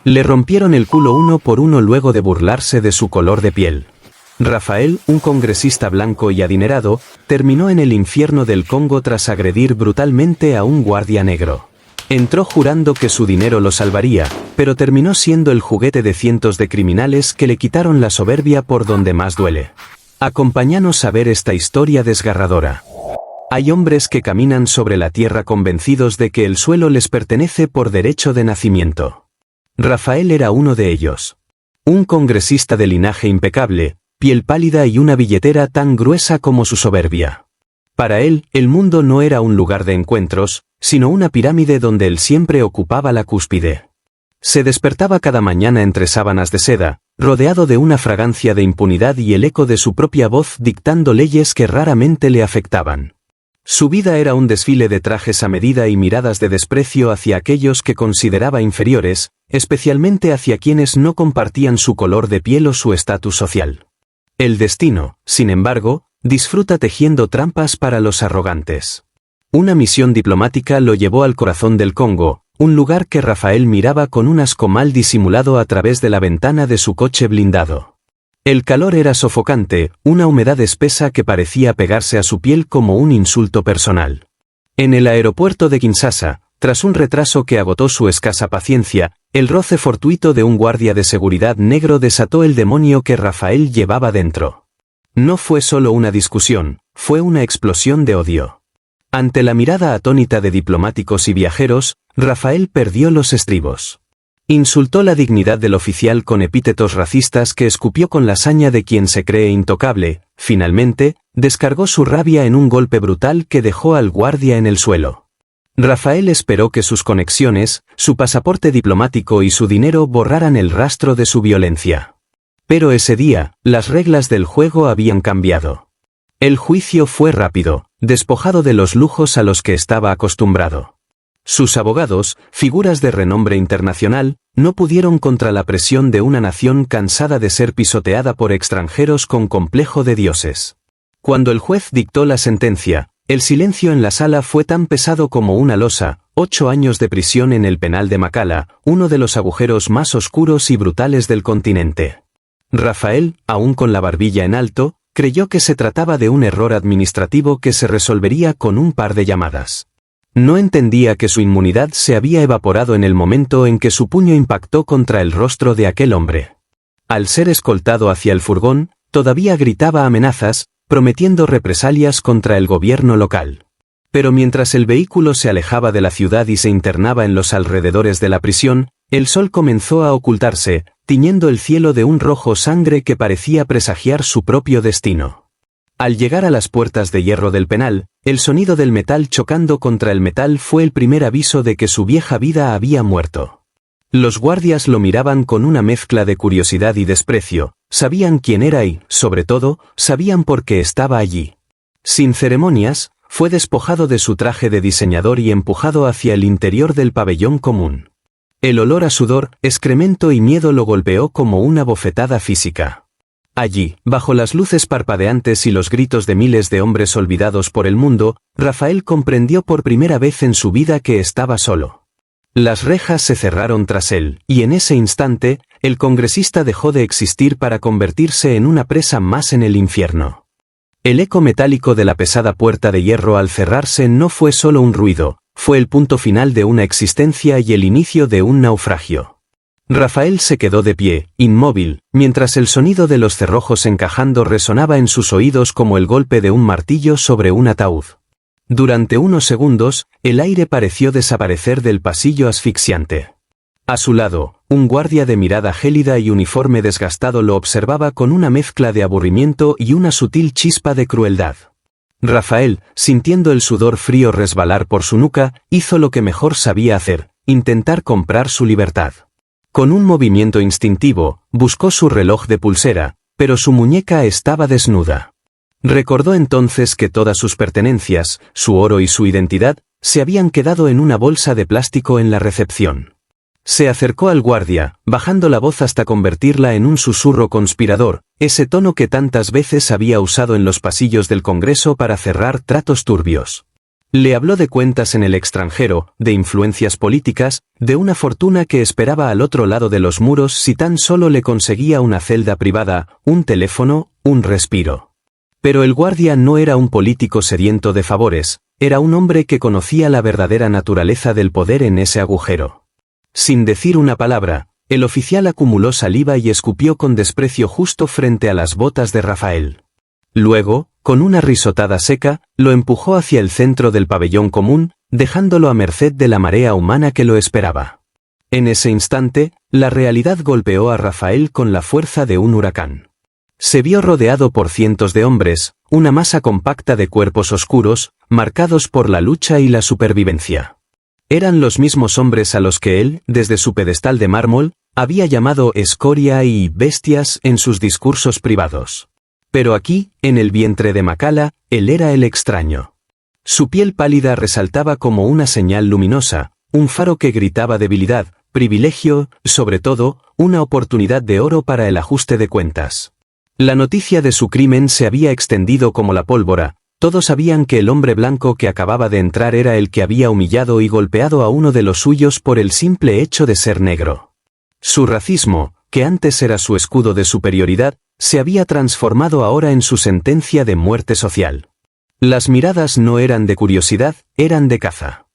Le rompieron el culo uno por uno luego de burlarse de su color de piel. Rafael, un congresista blanco y adinerado, terminó en el infierno del Congo tras agredir brutalmente a un guardia negro. Entró jurando que su dinero lo salvaría, pero terminó siendo el juguete de cientos de criminales que le quitaron la soberbia por donde más duele. Acompáñanos a ver esta historia desgarradora. Hay hombres que caminan sobre la tierra convencidos de que el suelo les pertenece por derecho de nacimiento. Rafael era uno de ellos. Un congresista de linaje impecable, piel pálida y una billetera tan gruesa como su soberbia. Para él, el mundo no era un lugar de encuentros, sino una pirámide donde él siempre ocupaba la cúspide. Se despertaba cada mañana entre sábanas de seda, rodeado de una fragancia de impunidad y el eco de su propia voz dictando leyes que raramente le afectaban. Su vida era un desfile de trajes a medida y miradas de desprecio hacia aquellos que consideraba inferiores, especialmente hacia quienes no compartían su color de piel o su estatus social. El destino, sin embargo, disfruta tejiendo trampas para los arrogantes. Una misión diplomática lo llevó al corazón del Congo, un lugar que Rafael miraba con un asco mal disimulado a través de la ventana de su coche blindado. El calor era sofocante, una humedad espesa que parecía pegarse a su piel como un insulto personal. En el aeropuerto de Kinshasa, tras un retraso que agotó su escasa paciencia, el roce fortuito de un guardia de seguridad negro desató el demonio que Rafael llevaba dentro. No fue solo una discusión, fue una explosión de odio. Ante la mirada atónita de diplomáticos y viajeros, Rafael perdió los estribos. Insultó la dignidad del oficial con epítetos racistas que escupió con la saña de quien se cree intocable. Finalmente, descargó su rabia en un golpe brutal que dejó al guardia en el suelo. Rafael esperó que sus conexiones, su pasaporte diplomático y su dinero borraran el rastro de su violencia. Pero ese día, las reglas del juego habían cambiado. El juicio fue rápido, despojado de los lujos a los que estaba acostumbrado. Sus abogados, figuras de renombre internacional, no pudieron contra la presión de una nación cansada de ser pisoteada por extranjeros con complejo de dioses. Cuando el juez dictó la sentencia, el silencio en la sala fue tan pesado como una losa. 8 años de prisión en el penal de Makala, uno de los agujeros más oscuros y brutales del continente. Rafael, aún con la barbilla en alto, creyó que se trataba de un error administrativo que se resolvería con un par de llamadas. No entendía que su inmunidad se había evaporado en el momento en que su puño impactó contra el rostro de aquel hombre. Al ser escoltado hacia el furgón, todavía gritaba amenazas, prometiendo represalias contra el gobierno local. Pero mientras el vehículo se alejaba de la ciudad y se internaba en los alrededores de la prisión, el sol comenzó a ocultarse, tiñendo el cielo de un rojo sangre que parecía presagiar su propio destino. Al llegar a las puertas de hierro del penal, el sonido del metal chocando contra el metal fue el primer aviso de que su vieja vida había muerto. Los guardias lo miraban con una mezcla de curiosidad y desprecio, sabían quién era y, sobre todo, sabían por qué estaba allí. Sin ceremonias, fue despojado de su traje de diseñador y empujado hacia el interior del pabellón común. El olor a sudor, excremento y miedo lo golpeó como una bofetada física. Allí, bajo las luces parpadeantes y los gritos de miles de hombres olvidados por el mundo, Rafael comprendió por primera vez en su vida que estaba solo. Las rejas se cerraron tras él, y en ese instante, el congresista dejó de existir para convertirse en una presa más en el infierno. El eco metálico de la pesada puerta de hierro al cerrarse no fue solo un ruido, fue el punto final de una existencia y el inicio de un naufragio. Rafael se quedó de pie, inmóvil, mientras el sonido de los cerrojos encajando resonaba en sus oídos como el golpe de un martillo sobre un ataúd. Durante unos segundos, el aire pareció desaparecer del pasillo asfixiante. A su lado, un guardia de mirada gélida y uniforme desgastado lo observaba con una mezcla de aburrimiento y una sutil chispa de crueldad. Rafael, sintiendo el sudor frío resbalar por su nuca, hizo lo que mejor sabía hacer, intentar comprar su libertad. Con un movimiento instintivo, buscó su reloj de pulsera, pero su muñeca estaba desnuda. Recordó entonces que todas sus pertenencias, su oro y su identidad, se habían quedado en una bolsa de plástico en la recepción. Se acercó al guardia, bajando la voz hasta convertirla en un susurro conspirador, ese tono que tantas veces había usado en los pasillos del Congreso para cerrar tratos turbios. Le habló de cuentas en el extranjero, de influencias políticas, de una fortuna que esperaba al otro lado de los muros si tan solo le conseguía una celda privada, un teléfono, un respiro. Pero el guardia no era un político sediento de favores, era un hombre que conocía la verdadera naturaleza del poder en ese agujero. Sin decir una palabra, el oficial acumuló saliva y escupió con desprecio justo frente a las botas de Rafael. Luego, con una risotada seca, lo empujó hacia el centro del pabellón común, dejándolo a merced de la marea humana que lo esperaba. En ese instante, la realidad golpeó a Rafael con la fuerza de un huracán. Se vio rodeado por cientos de hombres, una masa compacta de cuerpos oscuros, marcados por la lucha y la supervivencia. Eran los mismos hombres a los que él, desde su pedestal de mármol, había llamado escoria y bestias en sus discursos privados. Pero aquí, en el vientre de Macala, él era el extraño. Su piel pálida resaltaba como una señal luminosa, un faro que gritaba debilidad, privilegio, sobre todo, una oportunidad de oro para el ajuste de cuentas. La noticia de su crimen se había extendido como la pólvora, todos sabían que el hombre blanco que acababa de entrar era el que había humillado y golpeado a uno de los suyos por el simple hecho de ser negro. Su racismo, que antes era su escudo de superioridad, se había transformado ahora en su sentencia de muerte social. Las miradas no eran de curiosidad, eran de caza.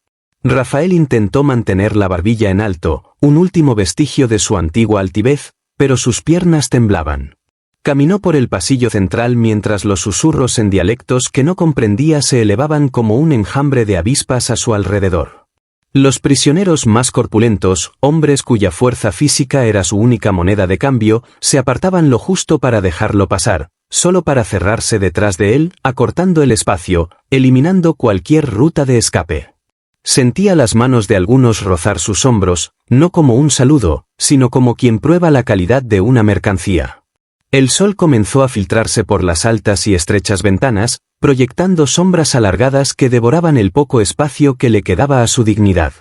Rafael intentó mantener la barbilla en alto, un último vestigio de su antigua altivez, pero sus piernas temblaban. Caminó por el pasillo central mientras los susurros en dialectos que no comprendía se elevaban como un enjambre de avispas a su alrededor. Los prisioneros más corpulentos, hombres cuya fuerza física era su única moneda de cambio, se apartaban lo justo para dejarlo pasar, solo para cerrarse detrás de él, acortando el espacio, eliminando cualquier ruta de escape. Sentía las manos de algunos rozar sus hombros, no como un saludo, sino como quien prueba la calidad de una mercancía. El sol comenzó a filtrarse por las altas y estrechas ventanas, proyectando sombras alargadas que devoraban el poco espacio que le quedaba a su dignidad.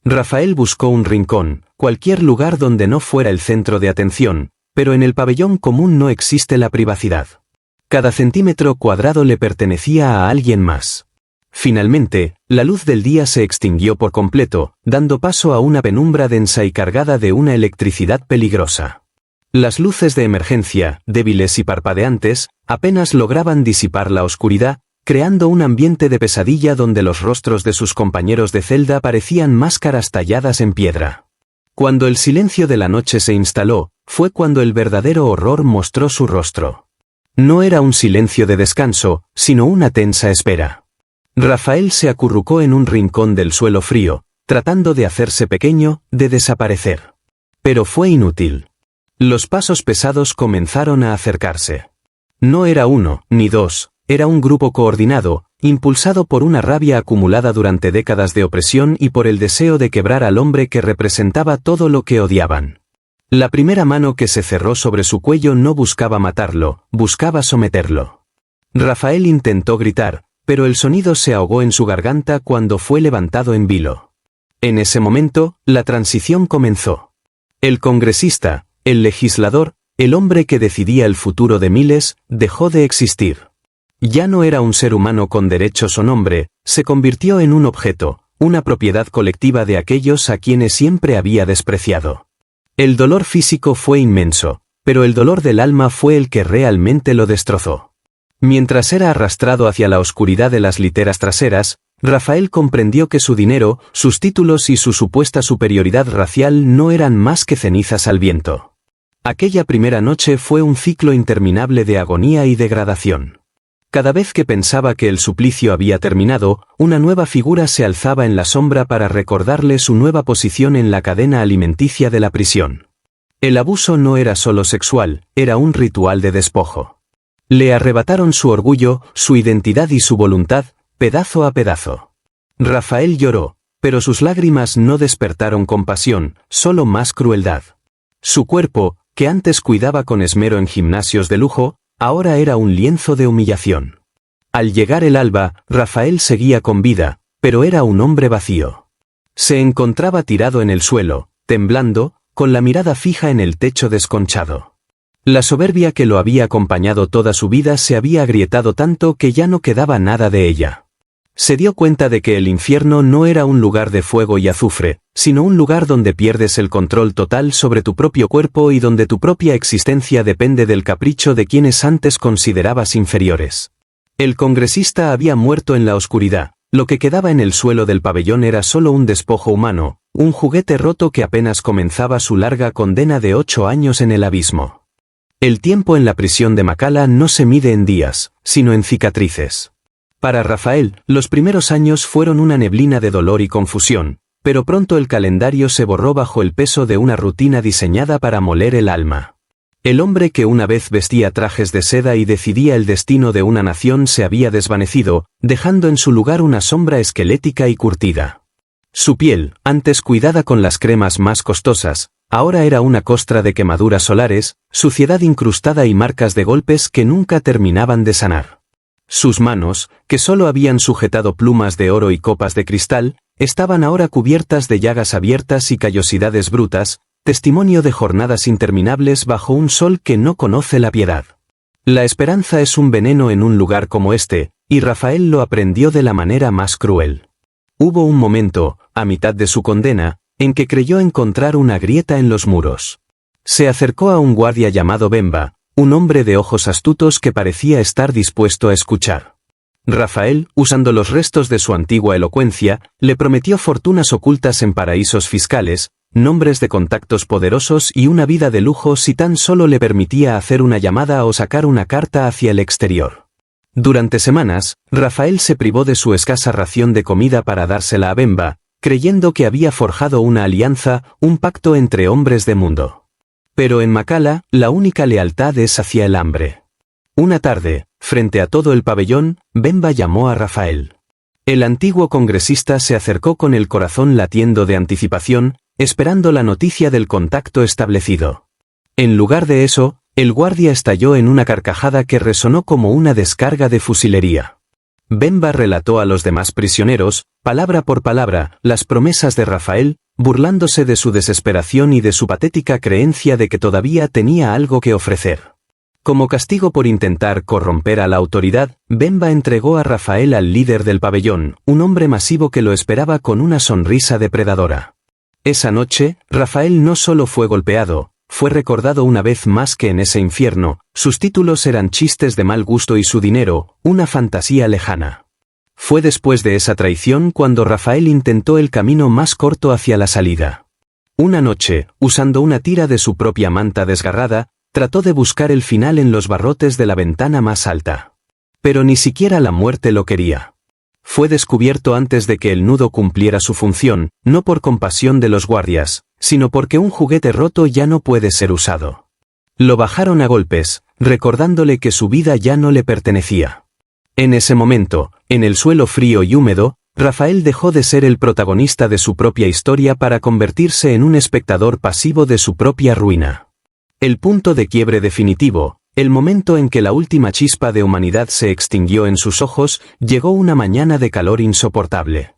Rafael buscó un rincón, cualquier lugar donde no fuera el centro de atención, pero en el pabellón común no existe la privacidad. Cada centímetro cuadrado le pertenecía a alguien más. Finalmente, la luz del día se extinguió por completo, dando paso a una penumbra densa y cargada de una electricidad peligrosa. Las luces de emergencia, débiles y parpadeantes, apenas lograban disipar la oscuridad, creando un ambiente de pesadilla donde los rostros de sus compañeros de celda parecían máscaras talladas en piedra. Cuando el silencio de la noche se instaló, fue cuando el verdadero horror mostró su rostro. No era un silencio de descanso, sino una tensa espera. Rafael se acurrucó en un rincón del suelo frío, tratando de hacerse pequeño, de desaparecer. Pero fue inútil. Los pasos pesados comenzaron a acercarse. No era uno, ni dos, era un grupo coordinado, impulsado por una rabia acumulada durante décadas de opresión y por el deseo de quebrar al hombre que representaba todo lo que odiaban. La primera mano que se cerró sobre su cuello no buscaba matarlo, buscaba someterlo. Rafael intentó gritar, pero el sonido se ahogó en su garganta cuando fue levantado en vilo. En ese momento, la transición comenzó. El congresista, el legislador, el hombre que decidía el futuro de miles, dejó de existir. Ya no era un ser humano con derechos o nombre, se convirtió en un objeto, una propiedad colectiva de aquellos a quienes siempre había despreciado. El dolor físico fue inmenso, pero el dolor del alma fue el que realmente lo destrozó. Mientras era arrastrado hacia la oscuridad de las literas traseras, Rafael comprendió que su dinero, sus títulos y su supuesta superioridad racial no eran más que cenizas al viento. Aquella primera noche fue un ciclo interminable de agonía y degradación. Cada vez que pensaba que el suplicio había terminado, una nueva figura se alzaba en la sombra para recordarle su nueva posición en la cadena alimenticia de la prisión. El abuso no era solo sexual, era un ritual de despojo. Le arrebataron su orgullo, su identidad y su voluntad, pedazo a pedazo. Rafael lloró, pero sus lágrimas no despertaron compasión, solo más crueldad. Su cuerpo, que antes cuidaba con esmero en gimnasios de lujo, ahora era un lienzo de humillación. Al llegar el alba, Rafael seguía con vida, pero era un hombre vacío. Se encontraba tirado en el suelo, temblando, con la mirada fija en el techo desconchado. La soberbia que lo había acompañado toda su vida se había agrietado tanto que ya no quedaba nada de ella. Se dio cuenta de que el infierno no era un lugar de fuego y azufre, sino un lugar donde pierdes el control total sobre tu propio cuerpo y donde tu propia existencia depende del capricho de quienes antes considerabas inferiores. El congresista había muerto en la oscuridad. Lo que quedaba en el suelo del pabellón era solo un despojo humano, un juguete roto que apenas comenzaba su larga condena de 8 años en el abismo. El tiempo en la prisión de Macala no se mide en días, sino en cicatrices. Para Rafael, los primeros años fueron una neblina de dolor y confusión, pero pronto el calendario se borró bajo el peso de una rutina diseñada para moler el alma. El hombre que una vez vestía trajes de seda y decidía el destino de una nación se había desvanecido, dejando en su lugar una sombra esquelética y curtida. Su piel, antes cuidada con las cremas más costosas, ahora era una costra de quemaduras solares, suciedad incrustada y marcas de golpes que nunca terminaban de sanar. Sus manos, que solo habían sujetado plumas de oro y copas de cristal, estaban ahora cubiertas de llagas abiertas y callosidades brutas, testimonio de jornadas interminables bajo un sol que no conoce la piedad. La esperanza es un veneno en un lugar como este, y Rafael lo aprendió de la manera más cruel. Hubo un momento, a mitad de su condena, en que creyó encontrar una grieta en los muros. Se acercó a un guardia llamado Bemba, un hombre de ojos astutos que parecía estar dispuesto a escuchar. Rafael, usando los restos de su antigua elocuencia, le prometió fortunas ocultas en paraísos fiscales, nombres de contactos poderosos y una vida de lujo si tan solo le permitía hacer una llamada o sacar una carta hacia el exterior. Durante semanas, Rafael se privó de su escasa ración de comida para dársela a Bemba, creyendo que había forjado una alianza, un pacto entre hombres de mundo. Pero en Macala, la única lealtad es hacia el hambre. Una tarde, frente a todo el pabellón, Bemba llamó a Rafael. El antiguo congresista se acercó con el corazón latiendo de anticipación, esperando la noticia del contacto establecido. En lugar de eso, el guardia estalló en una carcajada que resonó como una descarga de fusilería. Bemba relató a los demás prisioneros, palabra por palabra, las promesas de Rafael, burlándose de su desesperación y de su patética creencia de que todavía tenía algo que ofrecer. Como castigo por intentar corromper a la autoridad, Bemba entregó a Rafael al líder del pabellón, un hombre masivo que lo esperaba con una sonrisa depredadora. Esa noche, Rafael no solo fue golpeado, fue recordado una vez más que en ese infierno, sus títulos eran chistes de mal gusto y su dinero, una fantasía lejana. Fue después de esa traición cuando Rafael intentó el camino más corto hacia la salida. Una noche, usando una tira de su propia manta desgarrada, trató de buscar el final en los barrotes de la ventana más alta. Pero ni siquiera la muerte lo quería. Fue descubierto antes de que el nudo cumpliera su función, no por compasión de los guardias, sino porque un juguete roto ya no puede ser usado. Lo bajaron a golpes, recordándole que su vida ya no le pertenecía. En ese momento, en el suelo frío y húmedo, Rafael dejó de ser el protagonista de su propia historia para convertirse en un espectador pasivo de su propia ruina. El punto de quiebre definitivo, el momento en que la última chispa de humanidad se extinguió en sus ojos, llegó una mañana de calor insoportable.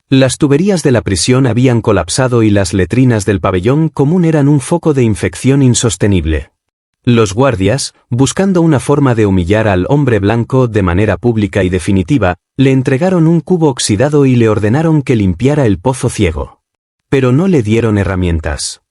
Las tuberías de la prisión habían colapsado y las letrinas del pabellón común eran un foco de infección insostenible. Los guardias, buscando una forma de humillar al hombre blanco de manera pública y definitiva, le entregaron un cubo oxidado y le ordenaron que limpiara el pozo ciego. Pero no le dieron herramientas.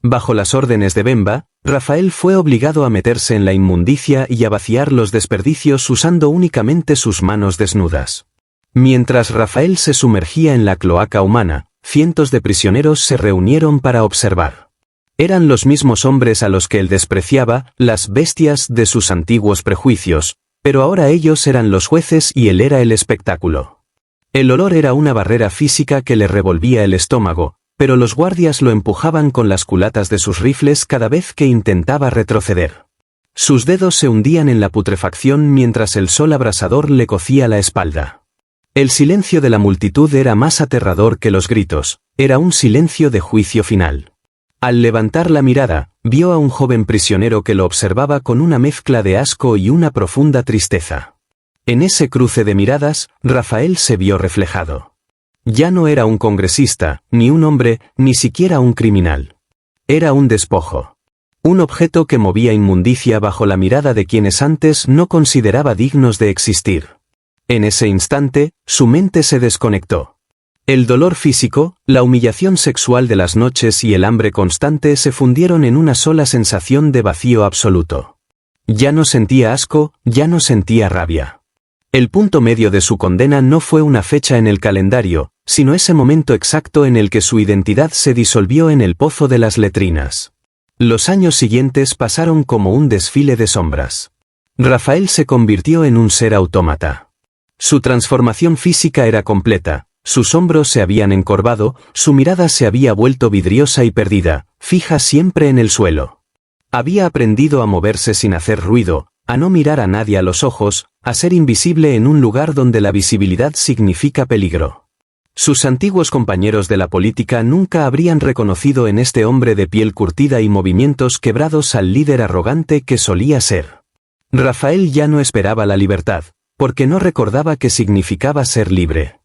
Bajo las órdenes de Bemba, Rafael fue obligado a meterse en la inmundicia y a vaciar los desperdicios usando únicamente sus manos desnudas. Mientras Rafael se sumergía en la cloaca humana, cientos de prisioneros se reunieron para observar. Eran los mismos hombres a los que él despreciaba, las bestias de sus antiguos prejuicios, pero ahora ellos eran los jueces y él era el espectáculo. El olor era una barrera física que le revolvía el estómago, pero los guardias lo empujaban con las culatas de sus rifles cada vez que intentaba retroceder. Sus dedos se hundían en la putrefacción mientras el sol abrasador le cocía la espalda. El silencio de la multitud era más aterrador que los gritos, era un silencio de juicio final. Al levantar la mirada, vio a un joven prisionero que lo observaba con una mezcla de asco y una profunda tristeza. En ese cruce de miradas, Rafael se vio reflejado. Ya no era un congresista, ni un hombre, ni siquiera un criminal. Era un despojo. Un objeto que movía inmundicia bajo la mirada de quienes antes no consideraba dignos de existir. En ese instante, su mente se desconectó. El dolor físico, la humillación sexual de las noches y el hambre constante se fundieron en una sola sensación de vacío absoluto. Ya no sentía asco, ya no sentía rabia. El punto medio de su condena no fue una fecha en el calendario, sino ese momento exacto en el que su identidad se disolvió en el pozo de las letrinas. Los años siguientes pasaron como un desfile de sombras. Rafael se convirtió en un ser autómata. Su transformación física era completa, sus hombros se habían encorvado, su mirada se había vuelto vidriosa y perdida, fija siempre en el suelo. Había aprendido a moverse sin hacer ruido, a no mirar a nadie a los ojos, a ser invisible en un lugar donde la visibilidad significa peligro. Sus antiguos compañeros de la política nunca habrían reconocido en este hombre de piel curtida y movimientos quebrados al líder arrogante que solía ser. Rafael ya no esperaba la libertad, porque no recordaba qué significaba ser libre.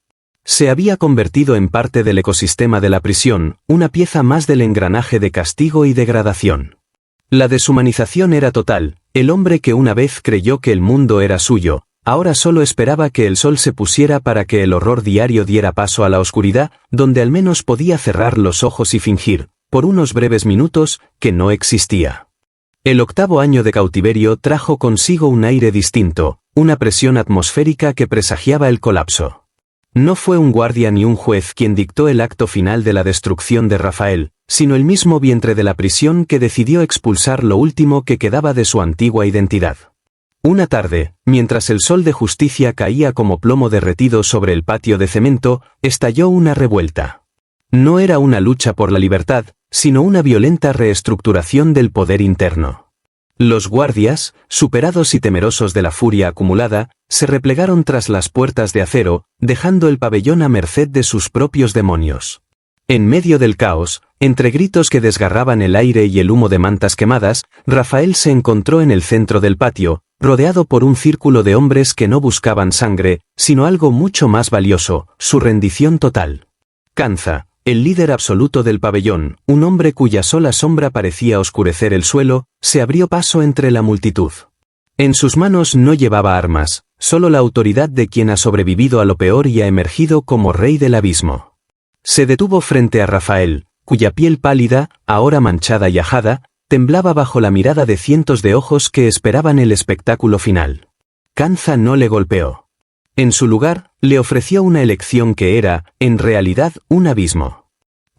Se había convertido en parte del ecosistema de la prisión, una pieza más del engranaje de castigo y degradación. La deshumanización era total, el hombre que una vez creyó que el mundo era suyo, ahora solo esperaba que el sol se pusiera para que el horror diario diera paso a la oscuridad, donde al menos podía cerrar los ojos y fingir, por unos breves minutos, que no existía. El 8º año de cautiverio trajo consigo un aire distinto, una presión atmosférica que presagiaba el colapso. No fue un guardia ni un juez quien dictó el acto final de la destrucción de Rafael, sino el mismo vientre de la prisión que decidió expulsar lo último que quedaba de su antigua identidad. Una tarde, mientras el sol de justicia caía como plomo derretido sobre el patio de cemento, estalló una revuelta. No era una lucha por la libertad, sino una violenta reestructuración del poder interno. Los guardias, superados y temerosos de la furia acumulada, se replegaron tras las puertas de acero, dejando el pabellón a merced de sus propios demonios. En medio del caos, entre gritos que desgarraban el aire y el humo de mantas quemadas, Rafael se encontró en el centro del patio, rodeado por un círculo de hombres que no buscaban sangre, sino algo mucho más valioso, su rendición total. Kanza, el líder absoluto del pabellón, un hombre cuya sola sombra parecía oscurecer el suelo, se abrió paso entre la multitud. En sus manos no llevaba armas, solo la autoridad de quien ha sobrevivido a lo peor y ha emergido como rey del abismo. Se detuvo frente a Rafael, cuya piel pálida, ahora manchada y ajada, temblaba bajo la mirada de cientos de ojos que esperaban el espectáculo final. Kanza no le golpeó. En su lugar, le ofreció una elección que era, en realidad, un abismo.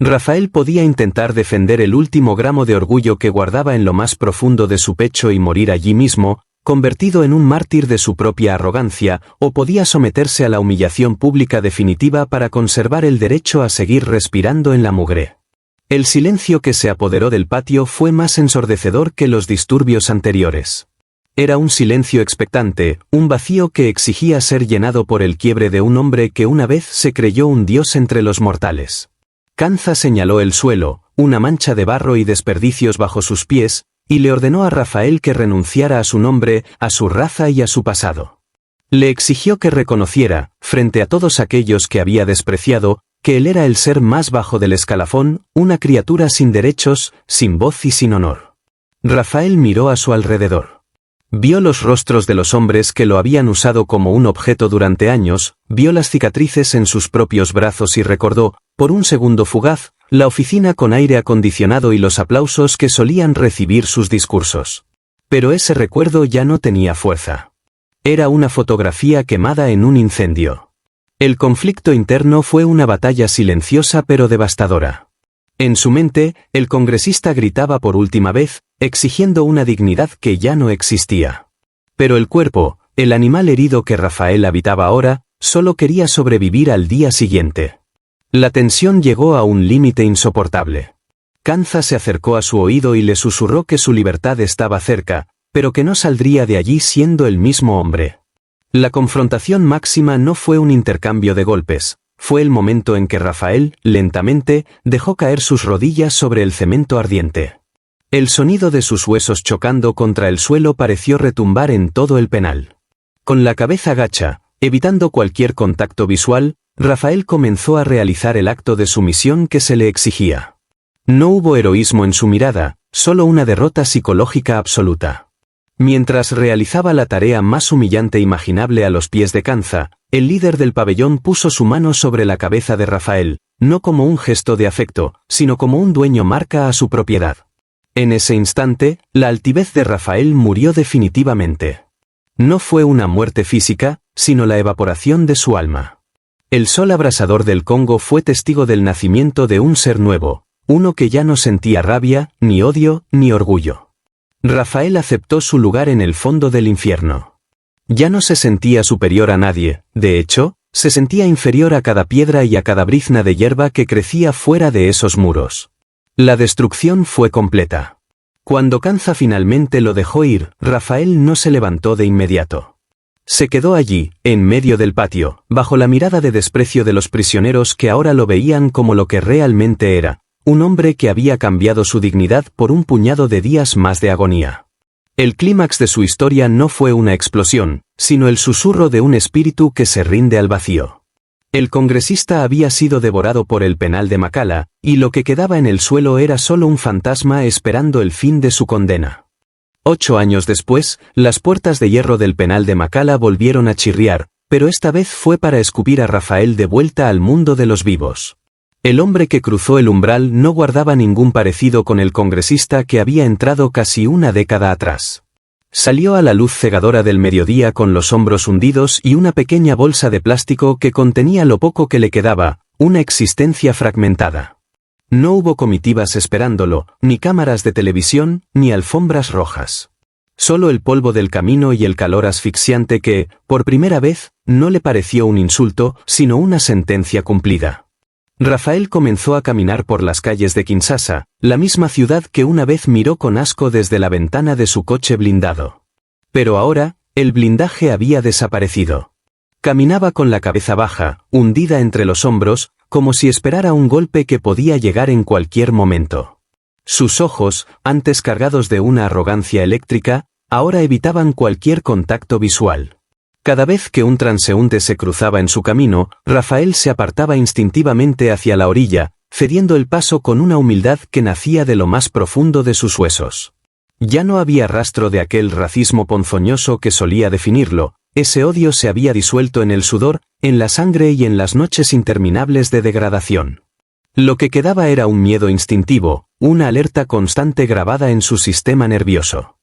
Rafael podía intentar defender el último gramo de orgullo que guardaba en lo más profundo de su pecho y morir allí mismo, convertido en un mártir de su propia arrogancia, o podía someterse a la humillación pública definitiva para conservar el derecho a seguir respirando en la mugre. El silencio que se apoderó del patio fue más ensordecedor que los disturbios anteriores. Era un silencio expectante, un vacío que exigía ser llenado por el quiebre de un hombre que una vez se creyó un dios entre los mortales. Kanza señaló el suelo, una mancha de barro y desperdicios bajo sus pies, y le ordenó a Rafael que renunciara a su nombre, a su raza y a su pasado. Le exigió que reconociera, frente a todos aquellos que había despreciado, que él era el ser más bajo del escalafón, una criatura sin derechos, sin voz y sin honor. Rafael miró a su alrededor. Vio los rostros de los hombres que lo habían usado como un objeto durante años, vio las cicatrices en sus propios brazos y recordó, por un segundo fugaz, la oficina con aire acondicionado y los aplausos que solían recibir sus discursos. Pero ese recuerdo ya no tenía fuerza. Era una fotografía quemada en un incendio. El conflicto interno fue una batalla silenciosa pero devastadora. En su mente, el congresista gritaba por última vez, exigiendo una dignidad que ya no existía. Pero el cuerpo, el animal herido que Rafael habitaba ahora, solo quería sobrevivir al día siguiente. La tensión llegó a un límite insoportable. Kanza se acercó a su oído y le susurró que su libertad estaba cerca, pero que no saldría de allí siendo el mismo hombre. La confrontación máxima no fue un intercambio de golpes. Fue el momento en que Rafael, lentamente, dejó caer sus rodillas sobre el cemento ardiente. El sonido de sus huesos chocando contra el suelo pareció retumbar en todo el penal. Con la cabeza gacha, evitando cualquier contacto visual, Rafael comenzó a realizar el acto de sumisión que se le exigía. No hubo heroísmo en su mirada, solo una derrota psicológica absoluta. Mientras realizaba la tarea más humillante imaginable a los pies de Kanza, el líder del pabellón puso su mano sobre la cabeza de Rafael, no como un gesto de afecto, sino como un dueño marca a su propiedad. En ese instante, la altivez de Rafael murió definitivamente. No fue una muerte física, sino la evaporación de su alma. El sol abrasador del Congo fue testigo del nacimiento de un ser nuevo, uno que ya no sentía rabia, ni odio, ni orgullo. Rafael aceptó su lugar en el fondo del infierno. Ya no se sentía superior a nadie, de hecho, se sentía inferior a cada piedra y a cada brizna de hierba que crecía fuera de esos muros. La destrucción fue completa. Cuando Kanza finalmente lo dejó ir, Rafael no se levantó de inmediato. Se quedó allí, en medio del patio, bajo la mirada de desprecio de los prisioneros que ahora lo veían como lo que realmente era, un hombre que había cambiado su dignidad por un puñado de días más de agonía. El clímax de su historia no fue una explosión, sino el susurro de un espíritu que se rinde al vacío. El congresista había sido devorado por el penal de Makala, y lo que quedaba en el suelo era solo un fantasma esperando el fin de su condena. 8 años después, las puertas de hierro del penal de Makala volvieron a chirriar, pero esta vez fue para escupir a Rafael de vuelta al mundo de los vivos. El hombre que cruzó el umbral no guardaba ningún parecido con el congresista que había entrado casi una década atrás. Salió a la luz cegadora del mediodía con los hombros hundidos y una pequeña bolsa de plástico que contenía lo poco que le quedaba, una existencia fragmentada. No hubo comitivas esperándolo, ni cámaras de televisión, ni alfombras rojas. Solo el polvo del camino y el calor asfixiante que, por primera vez, no le pareció un insulto, sino una sentencia cumplida. Rafael comenzó a caminar por las calles de Kinshasa, la misma ciudad que una vez miró con asco desde la ventana de su coche blindado. Pero ahora, el blindaje había desaparecido. Caminaba con la cabeza baja, hundida entre los hombros, como si esperara un golpe que podía llegar en cualquier momento. Sus ojos, antes cargados de una arrogancia eléctrica, ahora evitaban cualquier contacto visual. Cada vez que un transeúnte se cruzaba en su camino, Rafael se apartaba instintivamente hacia la orilla, cediendo el paso con una humildad que nacía de lo más profundo de sus huesos. Ya no había rastro de aquel racismo ponzoñoso que solía definirlo, ese odio se había disuelto en el sudor, en la sangre y en las noches interminables de degradación. Lo que quedaba era un miedo instintivo, una alerta constante grabada en su sistema nervioso.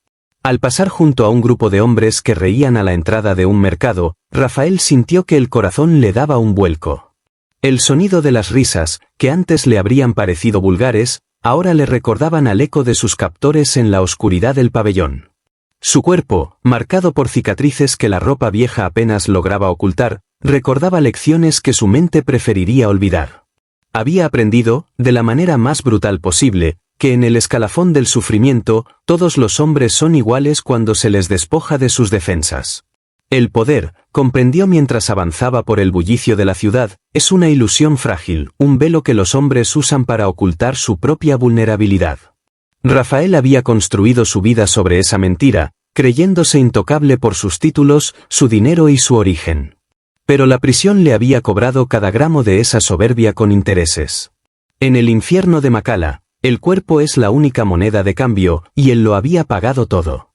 Al pasar junto a un grupo de hombres que reían a la entrada de un mercado, Rafael sintió que el corazón le daba un vuelco. El sonido de las risas, que antes le habrían parecido vulgares, ahora le recordaban al eco de sus captores en la oscuridad del pabellón. Su cuerpo, marcado por cicatrices que la ropa vieja apenas lograba ocultar, recordaba lecciones que su mente preferiría olvidar. Había aprendido, de la manera más brutal posible, que en el escalafón del sufrimiento, todos los hombres son iguales cuando se les despoja de sus defensas. El poder, comprendió mientras avanzaba por el bullicio de la ciudad, es una ilusión frágil, un velo que los hombres usan para ocultar su propia vulnerabilidad. Rafael había construido su vida sobre esa mentira, creyéndose intocable por sus títulos, su dinero y su origen. Pero la prisión le había cobrado cada gramo de esa soberbia con intereses. En el infierno de Makala, el cuerpo es la única moneda de cambio, y él lo había pagado todo.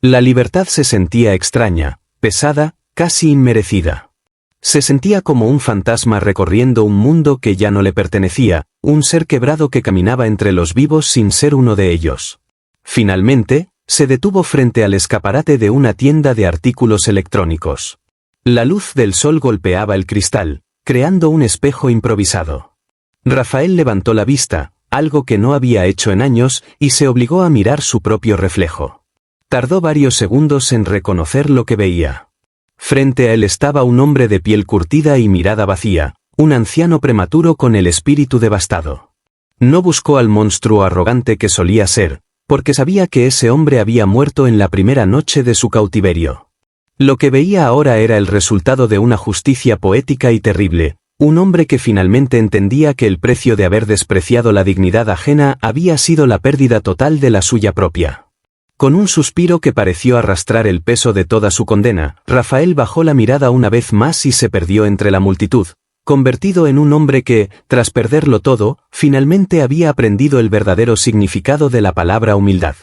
La libertad se sentía extraña, pesada, casi inmerecida. Se sentía como un fantasma recorriendo un mundo que ya no le pertenecía, un ser quebrado que caminaba entre los vivos sin ser uno de ellos. Finalmente, se detuvo frente al escaparate de una tienda de artículos electrónicos. La luz del sol golpeaba el cristal, creando un espejo improvisado. Rafael levantó la vista, algo que no había hecho en años, y se obligó a mirar su propio reflejo. Tardó varios segundos en reconocer lo que veía. Frente a él estaba un hombre de piel curtida y mirada vacía, un anciano prematuro con el espíritu devastado. No buscó al monstruo arrogante que solía ser, porque sabía que ese hombre había muerto en la primera noche de su cautiverio. Lo que veía ahora era el resultado de una justicia poética y terrible, un hombre que finalmente entendía que el precio de haber despreciado la dignidad ajena había sido la pérdida total de la suya propia. Con un suspiro que pareció arrastrar el peso de toda su condena, Rafael bajó la mirada una vez más y se perdió entre la multitud, convertido en un hombre que, tras perderlo todo, finalmente había aprendido el verdadero significado de la palabra humildad.